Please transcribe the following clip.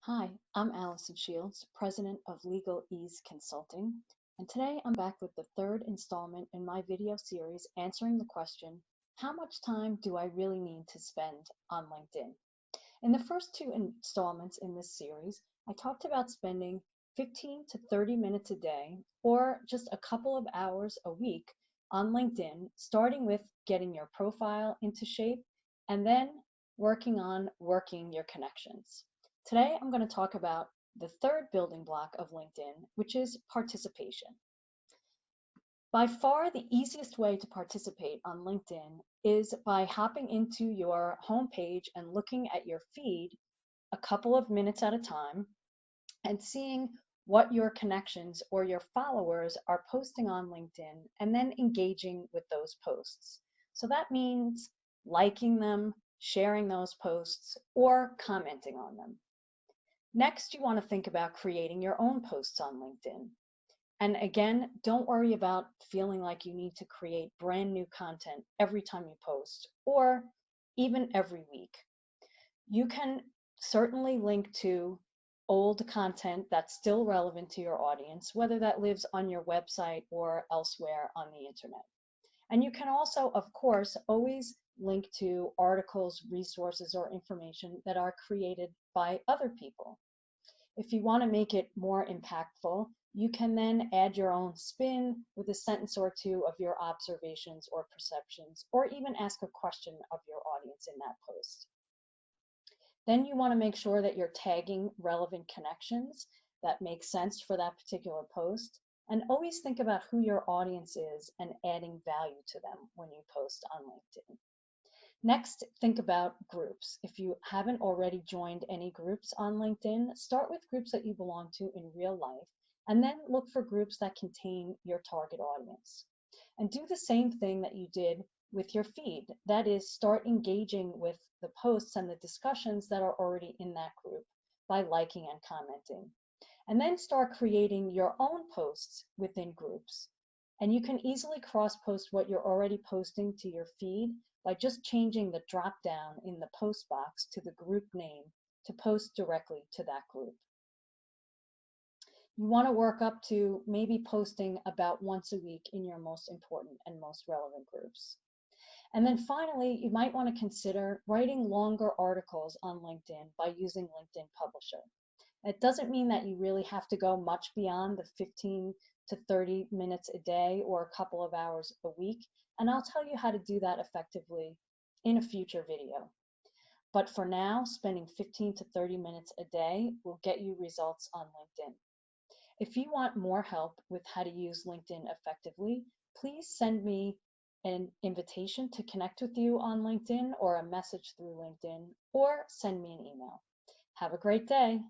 Hi, I'm Allison Shields, President of Legal Ease Consulting, and today I'm back with the third installment in my video series answering the question, how much time do I really need to spend on LinkedIn? In the first two installments in this series, I talked about spending 15 to 30 minutes a day or just a couple of hours a week on LinkedIn, starting with getting your profile into shape and then working your connections. Today, I'm going to talk about the third building block of LinkedIn, which is participation. By far, the easiest way to participate on LinkedIn is by hopping into your homepage and looking at your feed a couple of minutes at a time and seeing what your connections or your followers are posting on LinkedIn and then engaging with those posts. So that means liking them, sharing those posts, or commenting on them. Next, you want to think about creating your own posts on LinkedIn. And again, don't worry about feeling like you need to create brand new content every time you post or even every week. You can certainly link to old content that's still relevant to your audience, whether that lives on your website or elsewhere on the internet. And you can also, of course, always link to articles, resources, or information that are created by other people. If you want to make it more impactful, you can then add your own spin with a sentence or two of your observations or perceptions, or even ask a question of your audience in that post. Then you want to make sure that you're tagging relevant connections that make sense for that particular post. And always think about who your audience is and adding value to them when you post on LinkedIn. Next, think about groups. If you haven't already joined any groups on LinkedIn, start with groups that you belong to in real life, and then look for groups that contain your target audience. And do the same thing that you did with your feed. That is, start engaging with the posts and the discussions that are already in that group by liking and commenting. And then start creating your own posts within groups. And you can easily cross-post what you're already posting to your feed by just changing the drop-down in the post box to the group name to post directly to that group. You want to work up to maybe posting about once a week in your most important and most relevant groups. And then finally, you might want to consider writing longer articles on LinkedIn by using LinkedIn Publisher. It doesn't mean that you really have to go much beyond the 15 to 30 minutes a day or a couple of hours a week, and I'll tell you how to do that effectively in a future video. But for now, spending 15 to 30 minutes a day will get you results on LinkedIn. If you want more help with how to use LinkedIn effectively, please send me an invitation to connect with you on LinkedIn or a message through LinkedIn, or send me an email. Have a great day.